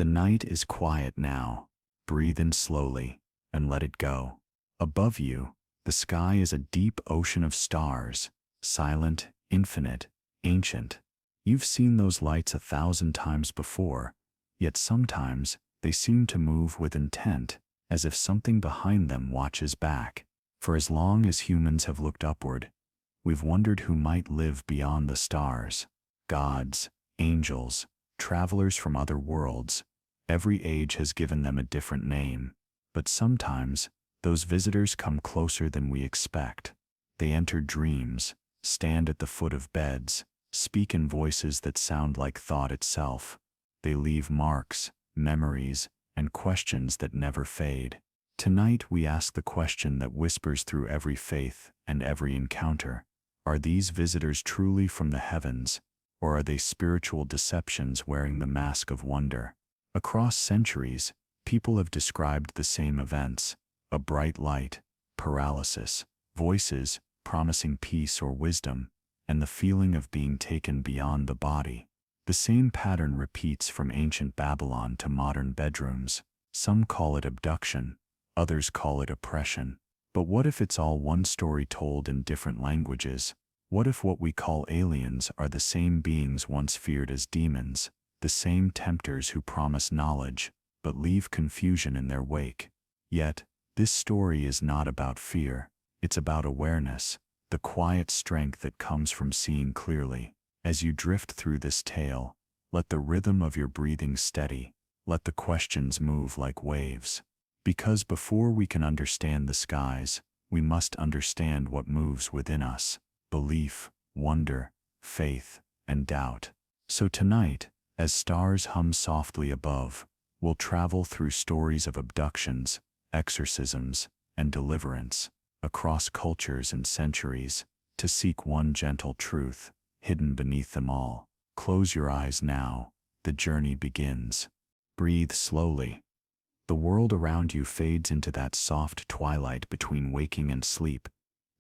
The night is quiet now. Breathe in slowly and let it go. Above you, the sky is a deep ocean of stars, silent, infinite, ancient. You've seen those lights 1,000 times before, yet sometimes they seem to move with intent, as if something behind them watches back. For as long as humans have looked upward, we've wondered who might live beyond the stars. Gods, angels, travelers from other worlds. Every age has given them a different name, but sometimes those visitors come closer than we expect. They enter dreams, stand at the foot of beds, speak in voices that sound like thought itself. They leave marks, memories, and questions that never fade. Tonight we ask the question that whispers through every faith and every encounter. Are these visitors truly from the heavens, or are they spiritual deceptions wearing the mask of wonder? Across centuries, people have described the same events: a bright light, paralysis, voices promising peace or wisdom, and the feeling of being taken beyond the body. The same pattern repeats from ancient Babylon to modern bedrooms. Some call it abduction, others call it oppression. But what if it's all one story told in different languages? What if what we call aliens are the same beings once feared as demons, the same tempters who promise knowledge, but leave confusion in their wake? Yet, this story is not about fear, it's about awareness, the quiet strength that comes from seeing clearly. As you drift through this tale, let the rhythm of your breathing steady, let the questions move like waves. Because before we can understand the skies, we must understand what moves within us: belief, wonder, faith, and doubt. So tonight, as stars hum softly above, we'll travel through stories of abductions, exorcisms, and deliverance, across cultures and centuries, to seek one gentle truth, hidden beneath them all. Close your eyes now, the journey begins. Breathe slowly. The world around you fades into that soft twilight between waking and sleep,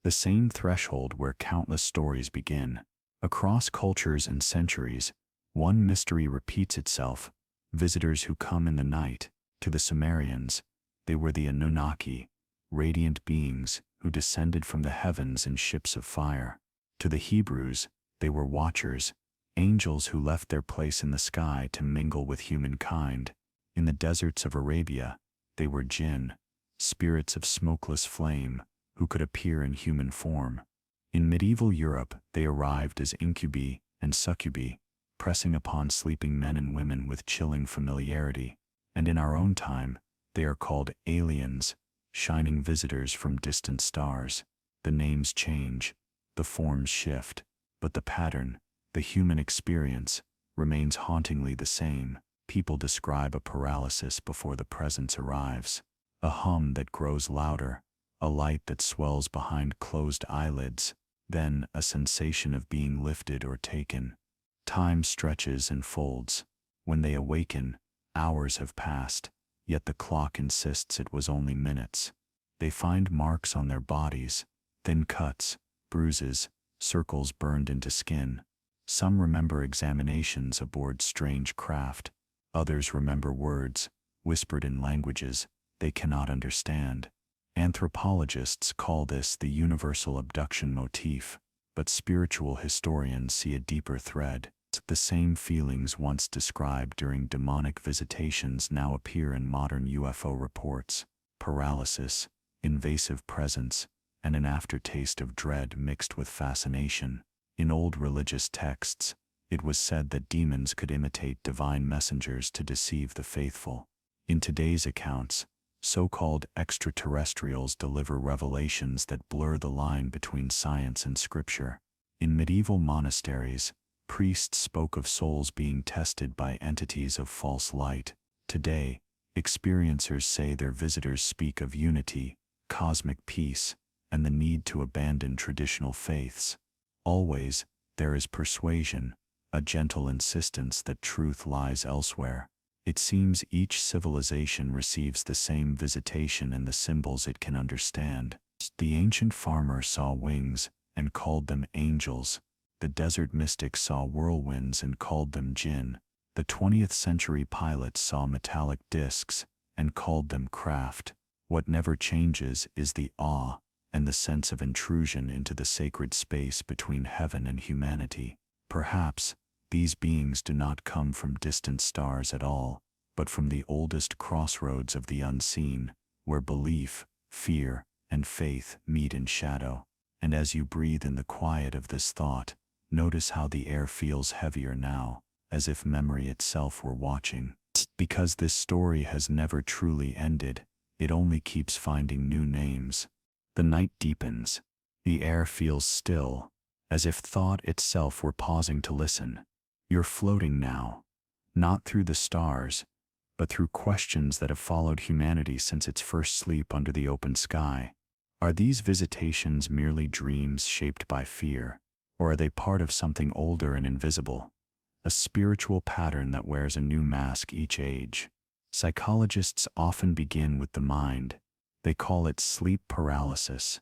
the same threshold where countless stories begin. Across cultures and centuries, one mystery repeats itself: visitors who come in the night. To the Sumerians, they were the Anunnaki, radiant beings who descended from the heavens in ships of fire. To the Hebrews, they were watchers, angels who left their place in the sky to mingle with humankind. In the deserts of Arabia, they were jinn, spirits of smokeless flame, who could appear in human form. In medieval Europe, they arrived as incubi and succubi, pressing upon sleeping men and women with chilling familiarity. And in our own time, they are called aliens, shining visitors from distant stars. The names change, the forms shift, but the pattern, the human experience, remains hauntingly the same. People describe a paralysis before the presence arrives, a hum that grows louder, a light that swells behind closed eyelids, then a sensation of being lifted or taken. Time stretches and folds. When they awaken, hours have passed, yet the clock insists it was only minutes. They find marks on their bodies, thin cuts, bruises, circles burned into skin. Some remember examinations aboard strange craft. Others remember words, whispered in languages they cannot understand. Anthropologists call this the universal abduction motif, but spiritual historians see a deeper thread. The same feelings once described during demonic visitations now appear in modern UFO reports: paralysis, invasive presence, and an aftertaste of dread mixed with fascination. In old religious texts, it was said that demons could imitate divine messengers to deceive the faithful. In today's accounts, so-called extraterrestrials deliver revelations that blur the line between science and scripture. In medieval monasteries, priests spoke of souls being tested by entities of false light. Today, experiencers say their visitors speak of unity, cosmic peace, and the need to abandon traditional faiths. Always, there is persuasion, a gentle insistence that truth lies elsewhere. It seems each civilization receives the same visitation in the symbols it can understand. The ancient farmer saw wings and called them angels. The desert mystic saw whirlwinds and called them jinn. The 20th century pilots saw metallic discs and called them craft. What never changes is the awe and the sense of intrusion into the sacred space between heaven and humanity. Perhaps these beings do not come from distant stars at all, but from the oldest crossroads of the unseen, where belief, fear, and faith meet in shadow. And as you breathe in the quiet of this thought, notice how the air feels heavier now, as if memory itself were watching. Because this story has never truly ended, it only keeps finding new names. The night deepens. The air feels still, as if thought itself were pausing to listen. You're floating now, not through the stars, but through questions that have followed humanity since its first sleep under the open sky. Are these visitations merely dreams shaped by fear, or are they part of something older and invisible? A spiritual pattern that wears a new mask each age. Psychologists often begin with the mind. They call it sleep paralysis,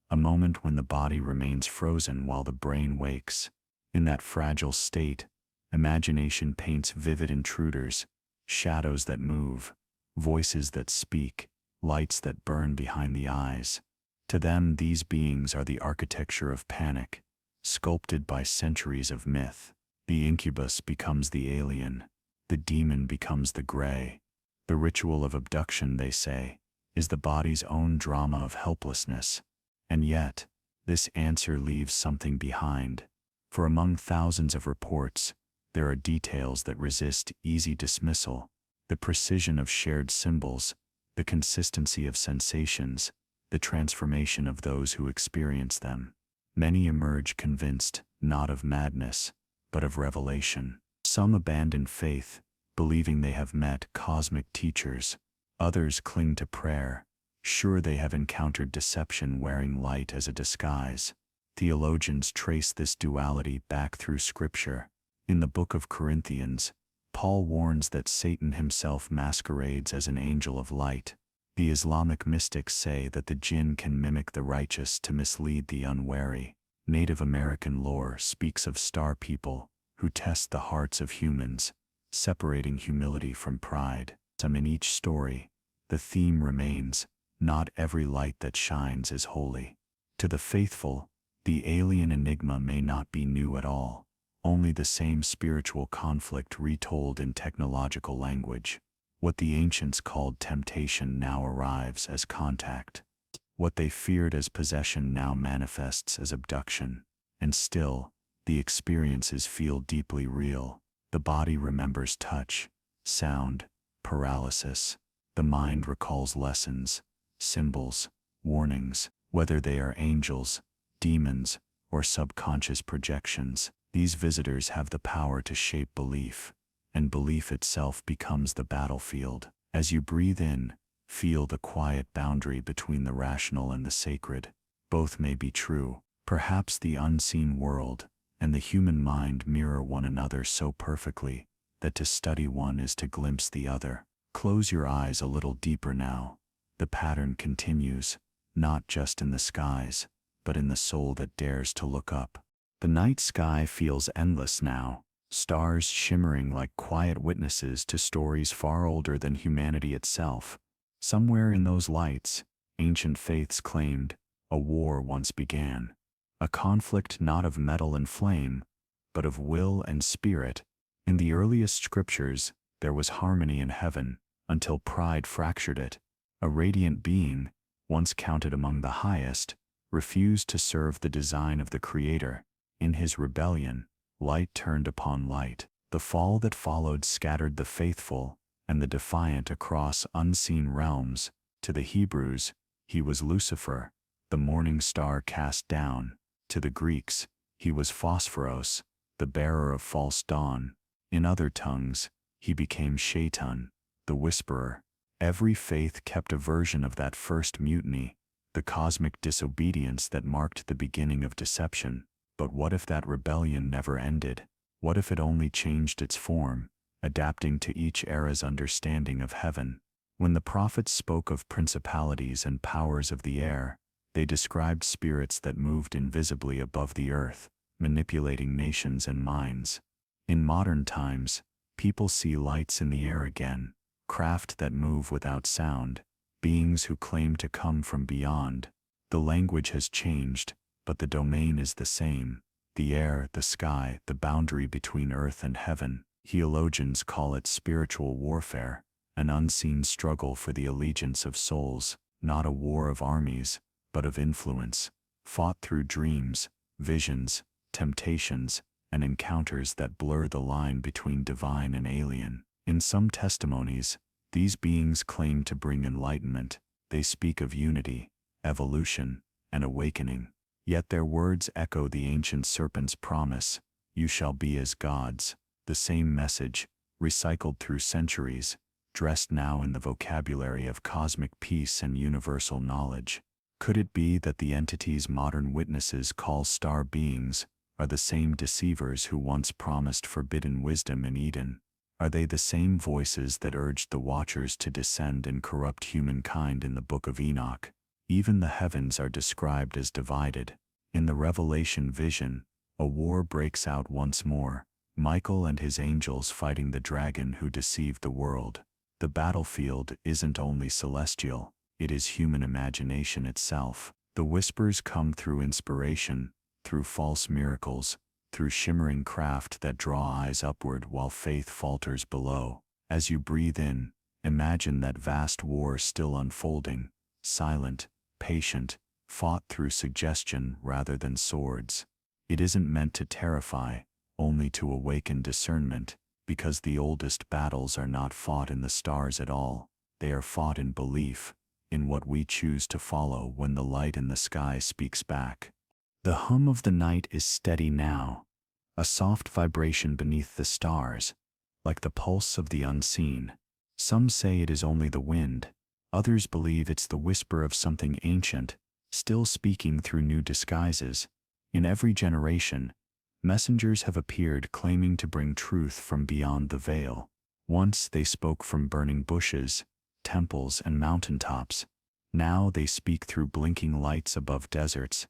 a moment when the body remains frozen while the brain wakes. In that fragile state, imagination paints vivid intruders, shadows that move, voices that speak, lights that burn behind the eyes. To them, these beings are the architecture of panic, sculpted by centuries of myth. The incubus becomes the alien, the demon becomes the gray. The ritual of abduction, they say, is the body's own drama of helplessness. And yet, this answer leaves something behind. For among thousands of reports, there are details that resist easy dismissal: the precision of shared symbols, the consistency of sensations, the transformation of those who experience them. Many emerge convinced, not of madness, but of revelation. Some abandon faith, believing they have met cosmic teachers. Others cling to prayer, sure they have encountered deception wearing light as a disguise. Theologians trace this duality back through Scripture. In the book of Corinthians, Paul warns that Satan himself masquerades as an angel of light. The Islamic mystics say that the jinn can mimic the righteous to mislead the unwary. Native American lore speaks of star people who test the hearts of humans, separating humility from pride. In each story, the theme remains: not every light that shines is holy. To the faithful, the alien enigma may not be new at all, only the same spiritual conflict retold in technological language. What the ancients called temptation now arrives as contact. What they feared as possession now manifests as abduction. And still, the experiences feel deeply real. The body remembers touch, sound, paralysis. The mind recalls lessons, symbols, warnings, whether they are angels, demons, or subconscious projections. These visitors have the power to shape belief, and belief itself becomes the battlefield. As you breathe in, feel the quiet boundary between the rational and the sacred. Both may be true. Perhaps the unseen world and the human mind mirror one another so perfectly that to study one is to glimpse the other. Close your eyes a little deeper now. The pattern continues, not just in the skies, but in the soul that dares to look up. The night sky feels endless now, stars shimmering like quiet witnesses to stories far older than humanity itself. Somewhere in those lights, ancient faiths claimed, a war once began. A conflict not of metal and flame, but of will and spirit. In the earliest scriptures, there was harmony in heaven, until pride fractured it. A radiant being, once counted among the highest, refused to serve the design of the Creator. In his rebellion, light turned upon light. The fall that followed scattered the faithful and the defiant across unseen realms. To the Hebrews, he was Lucifer, the morning star cast down. To the Greeks, he was Phosphoros, the bearer of false dawn. In other tongues, he became Shaitan, the whisperer. Every faith kept a version of that first mutiny, the cosmic disobedience that marked the beginning of deception. But what if that rebellion never ended? What if it only changed its form, adapting to each era's understanding of heaven? When the prophets spoke of principalities and powers of the air, they described spirits that moved invisibly above the earth, manipulating nations and minds. In modern times, People see lights in the air again, craft that move without sound, beings who claim to come from beyond. The language has changed, but the domain is the same. The air, the sky, the boundary between earth and heaven. Theologians call it spiritual warfare, an unseen struggle for the allegiance of souls, not a war of armies, but of influence, fought through dreams, visions, temptations, and encounters that blur the line between divine and alien. In some testimonies, these beings claim to bring enlightenment. They speak of unity, evolution, and awakening. Yet their words echo the ancient serpent's promise, "You shall be as gods." The same message, recycled through centuries, dressed now in the vocabulary of cosmic peace and universal knowledge. Could it be that the entities modern witnesses call star beings are the same deceivers who once promised forbidden wisdom in Eden? Are they the same voices that urged the Watchers to descend and corrupt humankind in the Book of Enoch? Even the heavens are described as divided. In the Revelation vision, a war breaks out once more, Michael and his angels fighting the dragon who deceived the world. The battlefield isn't only celestial, it is human imagination itself. The whispers come through inspiration, through false miracles, through shimmering craft that draw eyes upward while faith falters below. As you breathe in, imagine that vast war still unfolding, silent, patient, fought through suggestion rather than swords. It isn't meant to terrify, only to awaken discernment, because the oldest battles are not fought in the stars at all. They are fought in belief, in what we choose to follow when the light in the sky speaks back. The hum of the night is steady now, a soft vibration beneath the stars, like the pulse of the unseen. Some say it is only the wind, others believe it's the whisper of something ancient, still speaking through new disguises. In every generation, messengers have appeared claiming to bring truth from beyond the veil. Once they spoke from burning bushes, temples, and mountaintops. Now they speak through blinking lights above deserts,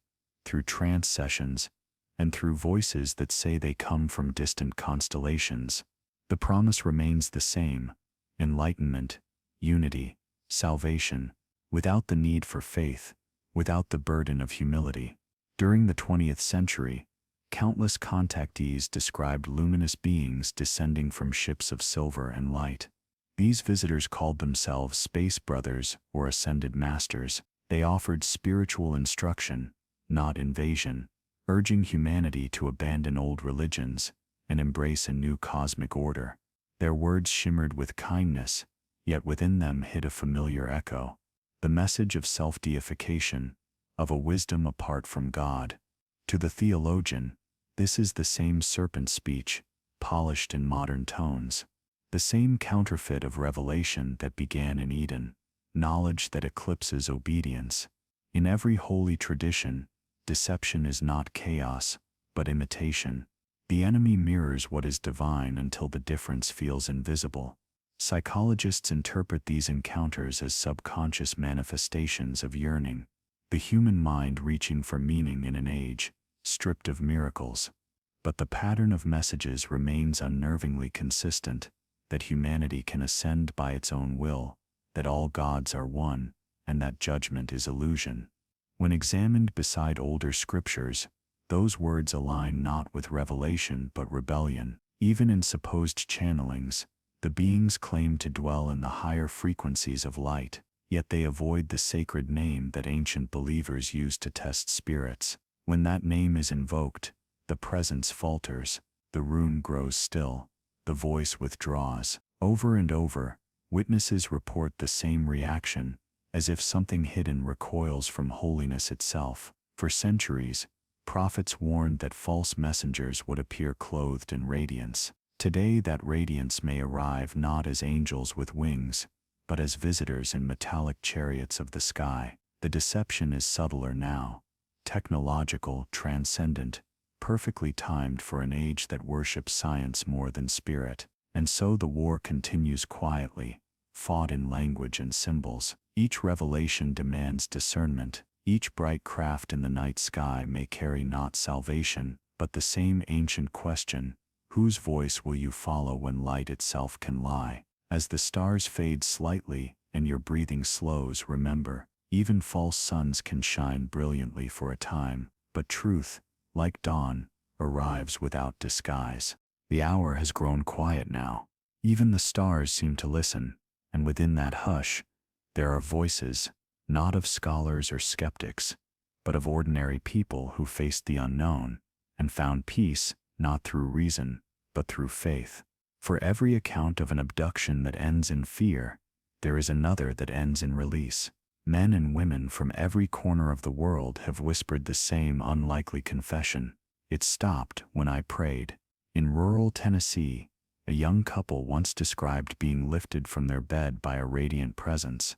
through trance sessions, and through voices that say they come from distant constellations. The promise remains the same: enlightenment, unity, salvation, without the need for faith, without the burden of humility. During the 20th century, countless contactees described luminous beings descending from ships of silver and light. These visitors called themselves space brothers or ascended masters. They offered spiritual instruction, not invasion, urging humanity to abandon old religions and embrace a new cosmic order. Their words shimmered with kindness, yet within them hid a familiar echo, the message of self-deification, of a wisdom apart from God. To the theologian, this is the same serpent speech, polished in modern tones, the same counterfeit of revelation that began in Eden, knowledge that eclipses obedience. In every holy tradition, deception is not chaos, but imitation. The enemy mirrors what is divine until the difference feels invisible. Psychologists interpret these encounters as subconscious manifestations of yearning, the human mind reaching for meaning in an age stripped of miracles. But the pattern of messages remains unnervingly consistent: that humanity can ascend by its own will, that all gods are one, and that judgment is illusion. When examined beside older scriptures, those words align not with revelation but rebellion. Even in supposed channelings, the beings claim to dwell in the higher frequencies of light, yet they avoid the sacred name that ancient believers used to test spirits. When that name is invoked, the presence falters, the rune grows still, the voice withdraws. Over and over, witnesses report the same reaction, as if something hidden recoils from holiness itself. For centuries, prophets warned that false messengers would appear clothed in radiance. Today that radiance may arrive not as angels with wings, but as visitors in metallic chariots of the sky. The deception is subtler now, technological, transcendent, perfectly timed for an age that worships science more than spirit. And so the war continues quietly, fought in language and symbols. Each revelation demands discernment. Each bright craft in the night sky may carry not salvation, but the same ancient question: Whose voice will you follow when light itself can lie? As the stars fade slightly and your breathing slows, remember, even false suns can shine brilliantly for a time, but truth, like dawn, arrives without disguise. The hour has grown quiet now. Even the stars seem to listen, and within that hush, there are voices, not of scholars or skeptics, but of ordinary people who faced the unknown and found peace not through reason, but through faith. For every account of an abduction that ends in fear, there is another that ends in release. Men and women from every corner of the world have whispered the same unlikely confession. It stopped when I prayed. In rural Tennessee, a young couple once described being lifted from their bed by a radiant presence.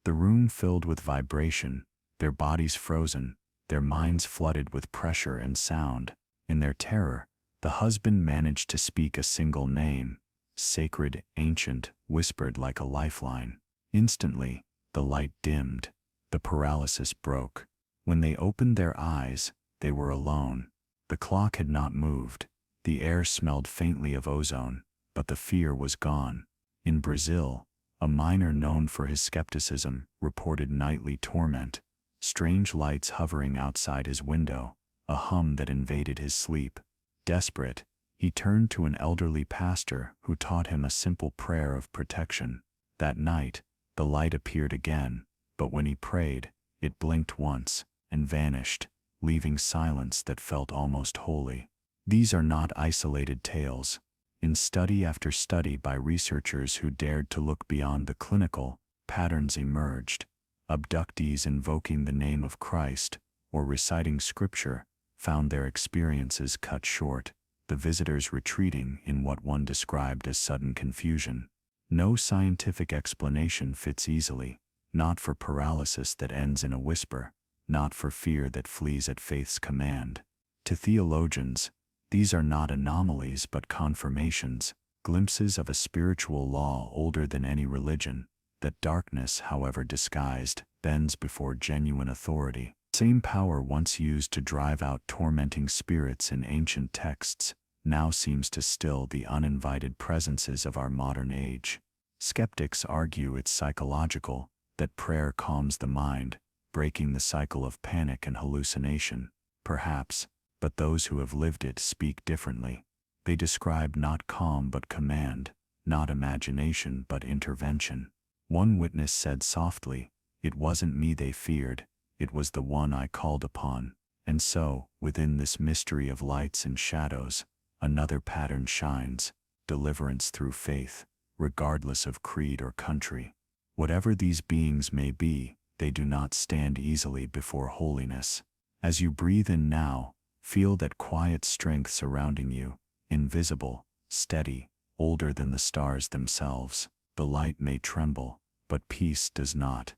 The room filled with vibration, their bodies frozen, their minds flooded with pressure and sound. In their terror, the husband managed to speak a single name, sacred, ancient, whispered like a lifeline. Instantly, the light dimmed, the paralysis broke. When they opened their eyes, they were alone. The clock had not moved, the air smelled faintly of ozone, but the fear was gone. In Brazil, a miner known for his skepticism reported nightly torment, strange lights hovering outside his window, a hum that invaded his sleep. Desperate, he turned to an elderly pastor who taught him a simple prayer of protection. That night, the light appeared again, but when he prayed, it blinked once and vanished, leaving silence that felt almost holy. These are not isolated tales. In study after study by researchers who dared to look beyond the clinical, patterns emerged. Abductees invoking the name of Christ or reciting scripture found their experiences cut short, the visitors retreating in what one described as sudden confusion. No scientific explanation fits easily, not for paralysis that ends in a whisper, not for fear that flees at faith's command. To theologians, these are not anomalies but confirmations, glimpses of a spiritual law older than any religion, that darkness, however disguised, bends before genuine authority. Same power once used to drive out tormenting spirits in ancient texts now seems to still the uninvited presences of our modern age. Skeptics argue it's psychological, that prayer calms the mind, breaking the cycle of panic and hallucination. Perhaps, but those who have lived it speak differently. They describe not calm but command, not imagination but intervention. One witness said softly, "It wasn't me they feared, it was the one I called upon." And so, within this mystery of lights and shadows, another pattern shines, deliverance through faith, regardless of creed or country. Whatever these beings may be, they do not stand easily before holiness. As you breathe in now, feel that quiet strength surrounding you, invisible, steady, older than the stars themselves. The light may tremble, but peace does not.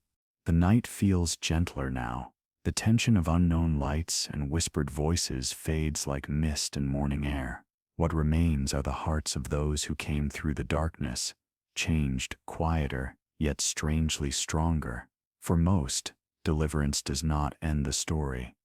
The night feels gentler now. The tension of unknown lights and whispered voices fades like mist in morning air. What remains are the hearts of those who came through the darkness, changed, quieter, yet strangely stronger. For most, deliverance does not end the story.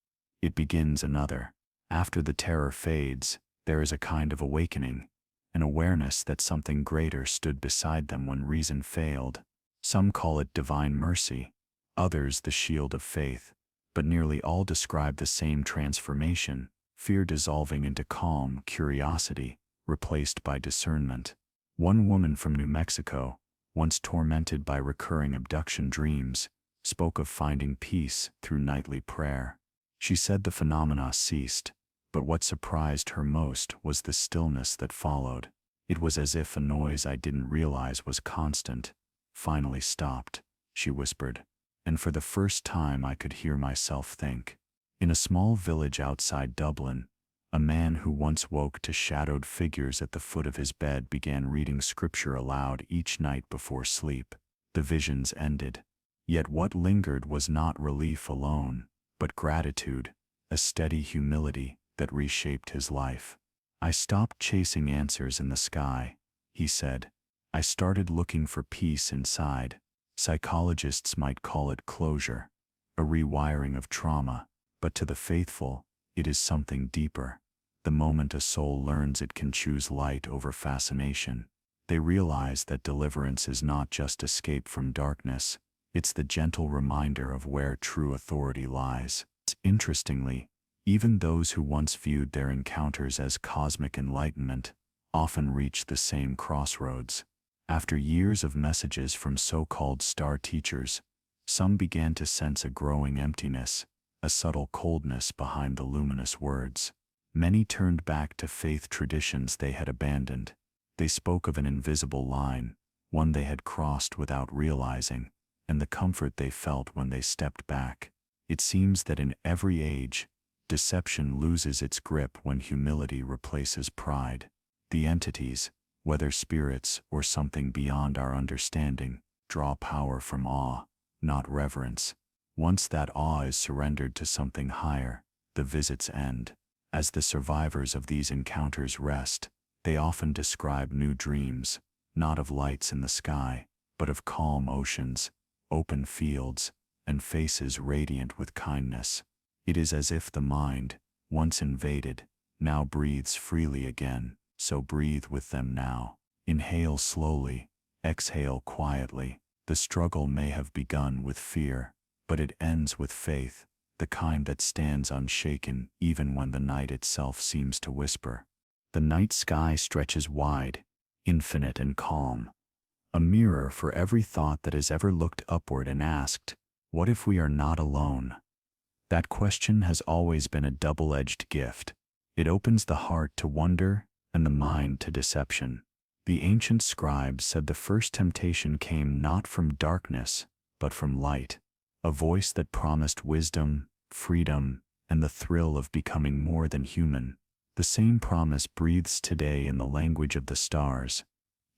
It begins another. After the terror fades, there is a kind of awakening, an awareness that something greater stood beside them when reason failed. Some call it divine mercy, others the shield of faith, but nearly all describe the same transformation, fear dissolving into calm curiosity, replaced by discernment. One woman from New Mexico, once tormented by recurring abduction dreams, spoke of finding peace through nightly prayer. She said the phenomena ceased, but what surprised her most was the stillness that followed. It was as if a noise I didn't realize was constant finally stopped, she whispered, and for the first time I could hear myself think. In a small village outside Dublin, a man who once woke to shadowed figures at the foot of his bed began reading scripture aloud each night before sleep. The visions ended, yet what lingered was not relief alone, but gratitude, a steady humility that reshaped his life. "I stopped chasing answers in the sky," he said. "I started looking for peace inside." Psychologists might call it closure, a rewiring of trauma, but to the faithful, it is something deeper. the moment a soul learns it can choose light over fascination, they realize that deliverance is not just escape from darkness, it's the gentle reminder of where true authority lies. Interestingly, even those who once viewed their encounters as cosmic enlightenment often reach the same crossroads. After years of messages from so-called star teachers, some began to sense a growing emptiness, a subtle coldness behind the luminous words. Many turned back to faith traditions they had abandoned. They spoke of an invisible line, one they had crossed without realizing, and the comfort they felt when they stepped back. It seems that in every age, deception loses its grip when humility replaces pride. The entities, whether spirits or something beyond our understanding, draw power from awe, not reverence. Once that awe is surrendered to something higher, the visits end. As the survivors of these encounters rest, they often describe new dreams, not of lights in the sky, but of calm oceans, open fields, and faces radiant with kindness. It is as if the mind, once invaded, now breathes freely again. So breathe with them now. Inhale slowly, exhale quietly. The struggle may have begun with fear, but it ends with faith, the kind that stands unshaken even when the night itself seems to whisper. The night sky stretches wide, infinite and calm, a mirror for every thought that has ever looked upward and asked, "What if we are not alone?" That question has always been a double-edged gift. It opens the heart to wonder and the mind to deception. The ancient scribes said the first temptation came not from darkness, but from light, a voice that promised wisdom, freedom, and the thrill of becoming more than human. The same promise breathes today in the language of the stars.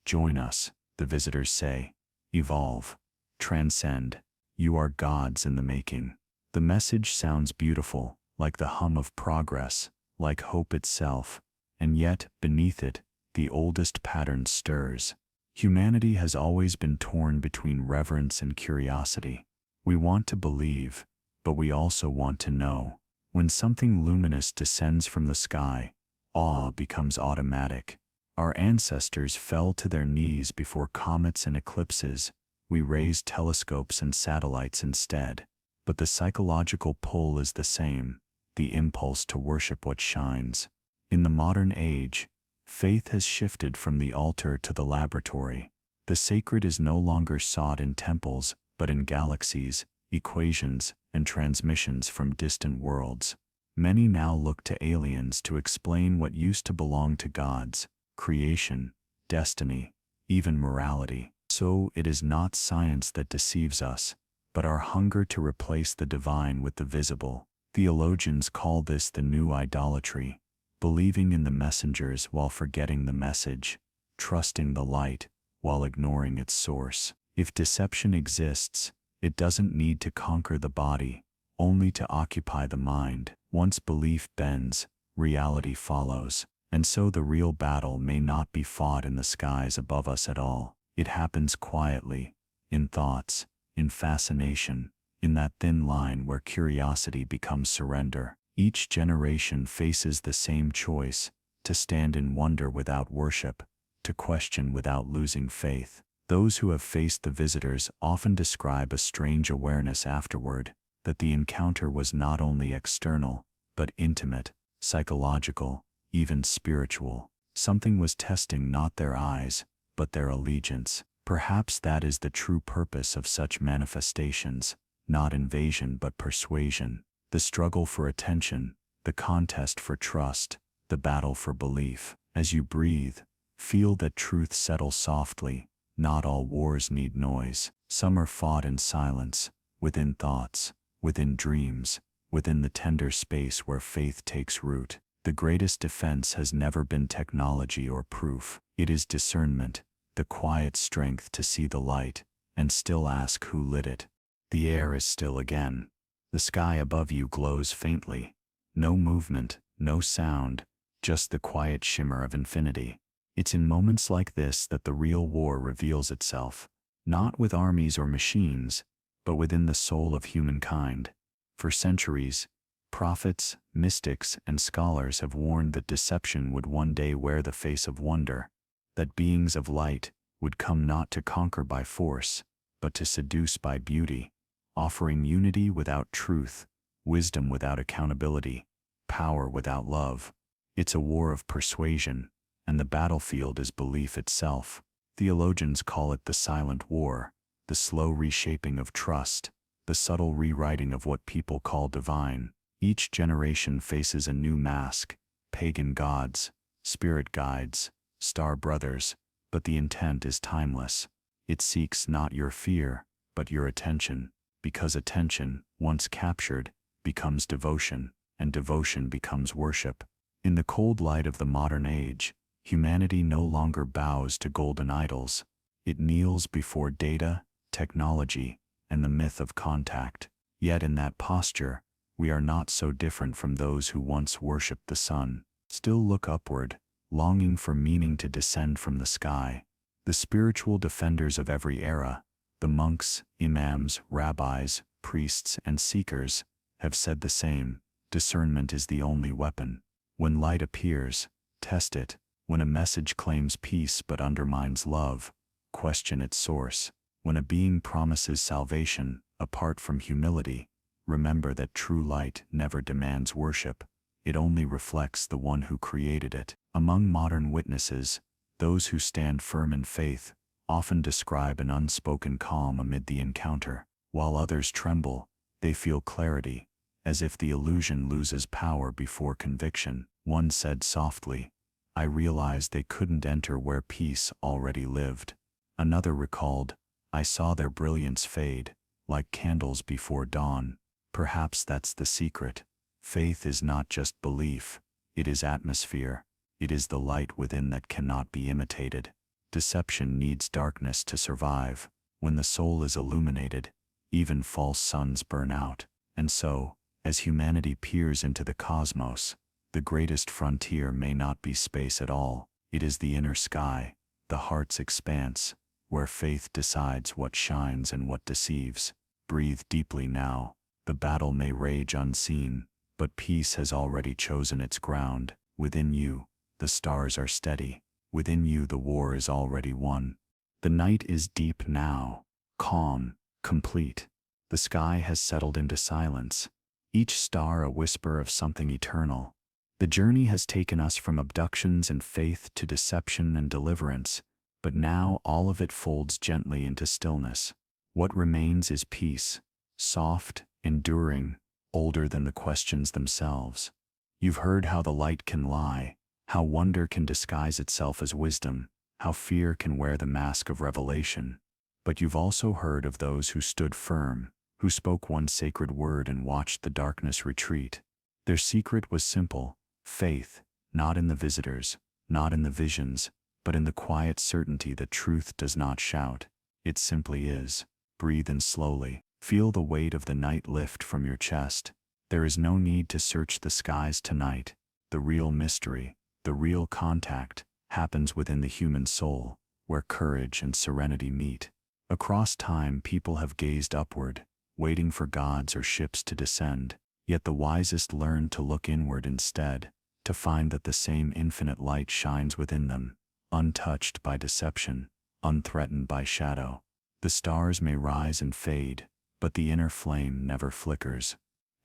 Join us, the visitors say. Evolve. Transcend. You are gods in the making. The message sounds beautiful, like the hum of progress, like hope itself. And yet, beneath it, the oldest pattern stirs. Humanity has always been torn between reverence and curiosity. We want to believe, but we also want to know. When something luminous descends from the sky, awe becomes automatic. Our ancestors fell to their knees before comets and eclipses. We raised telescopes and satellites instead. But the psychological pull is the same, the impulse to worship what shines. In the modern age, faith has shifted from the altar to the laboratory. The sacred is no longer sought in temples, but in galaxies, equations, and transmissions from distant worlds. Many now look to aliens to explain what used to belong to gods: creation, destiny, even morality. So it is not science that deceives us, but our hunger to replace the divine with the visible. Theologians call this the new idolatry. Believing in the messengers while forgetting the message, trusting the light while ignoring its source. If deception exists, it doesn't need to conquer the body, only to occupy the mind. Once belief bends, reality follows. And so the real battle may not be fought in the skies above us at all. It happens quietly, in thoughts, in fascination, in that thin line where curiosity becomes surrender. Each generation faces the same choice: to stand in wonder without worship, to question without losing faith. Those who have faced the visitors often describe a strange awareness afterward, that the encounter was not only external, but intimate, psychological, even spiritual. Something was testing not their eyes, but their allegiance. Perhaps that is the true purpose of such manifestations, not invasion but persuasion. The struggle for attention, the contest for trust, the battle for belief. As you breathe, feel that truth settle softly. Not all wars need noise. Some are fought in silence, within thoughts, within dreams, within the tender space where faith takes root. The greatest defense has never been technology or proof. It is discernment, the quiet strength to see the light, and still ask who lit it. The air is still again. The sky above you glows faintly. No movement, no sound, just the quiet shimmer of infinity. It's in moments like this that the real war reveals itself, not with armies or machines, but within the soul of humankind. For centuries, Prophets, mystics, and scholars have warned that deception would one day wear the face of wonder, that beings of light would come not to conquer by force, but to seduce by beauty, offering unity without truth, wisdom without accountability, power without love. It's a war of persuasion, and the battlefield is belief itself. Theologians call it the silent war, the slow reshaping of trust, the subtle rewriting of what people call divine. Each generation faces a new mask: pagan gods, spirit guides, star brothers, but the intent is timeless. It seeks not your fear, but your attention, because attention, once captured, becomes devotion, and devotion becomes worship. In the cold light of the modern age, humanity no longer bows to golden idols. It kneels before data, technology, and the myth of contact. Yet in that posture, we are not so different from those who once worshipped the sun. Still look upward, longing for meaning to descend from the sky. The spiritual defenders of every era, the monks, imams, rabbis, priests, and seekers, have said the same: discernment is the only weapon. When light appears, test it. When a message claims peace but undermines love, question its source. When a being promises salvation, apart from humility, remember that true light never demands worship. It only reflects the one who created it. Among modern witnesses, those who stand firm in faith often describe an unspoken calm amid the encounter. While others tremble, they feel clarity, as if the illusion loses power before conviction. One said softly, "I realized they couldn't enter where peace already lived." Another recalled, "I saw their brilliance fade, like candles before dawn." Perhaps that's the secret. Faith is not just belief, it is atmosphere. It is the light within that cannot be imitated. Deception needs darkness to survive. When the soul is illuminated, even false suns burn out. And so, as humanity peers into the cosmos, the greatest frontier may not be space at all. It is the inner sky, the heart's expanse, where faith decides what shines and what deceives. Breathe deeply now. The battle may rage unseen, but peace has already chosen its ground. Within you, the stars are steady. Within you, the war is already won. The night is deep now, calm, complete. The sky has settled into silence, each star a whisper of something eternal. The journey has taken us from abductions and faith to deception and deliverance, but now all of it folds gently into stillness. What remains is peace, soft, enduring, older than the questions themselves. You've heard how the light can lie, how wonder can disguise itself as wisdom, how fear can wear the mask of revelation. But you've also heard of those who stood firm, who spoke one sacred word and watched the darkness retreat. Their secret was simple: faith, not in the visitors, not in the visions, but in the quiet certainty that truth does not shout. It simply is. Breathe in slowly. Feel the weight of the night lift from your chest. There is no need to search the skies tonight. The real mystery, the real contact, happens within the human soul, where courage and serenity meet. Across time, people have gazed upward, waiting for gods or ships to descend. Yet the wisest learn to look inward instead, to find that the same infinite light shines within them, untouched by deception, unthreatened by shadow. The stars may rise and fade, but the inner flame never flickers.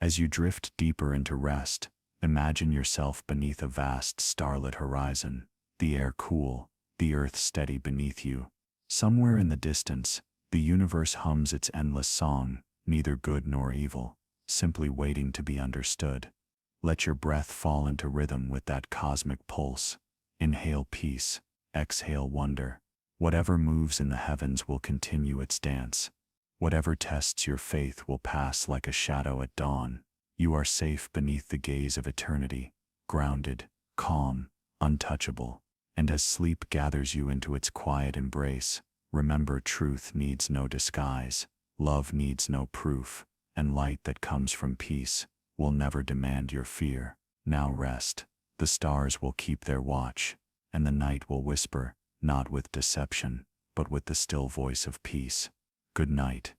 As you drift deeper into rest, imagine yourself beneath a vast starlit horizon, the air cool, the earth steady beneath you. Somewhere in the distance, the universe hums its endless song, neither good nor evil, simply waiting to be understood. Let your breath fall into rhythm with that cosmic pulse. Inhale peace, exhale wonder. Whatever moves in the heavens will continue its dance. Whatever tests your faith will pass like a shadow at dawn. You are safe beneath the gaze of eternity, grounded, calm, untouchable. And as sleep gathers you into its quiet embrace, remember, truth needs no disguise, love needs no proof, and light that comes from peace will never demand your fear. Now rest. The stars will keep their watch, and the night will whisper, not with deception, but with the still voice of peace. Good night.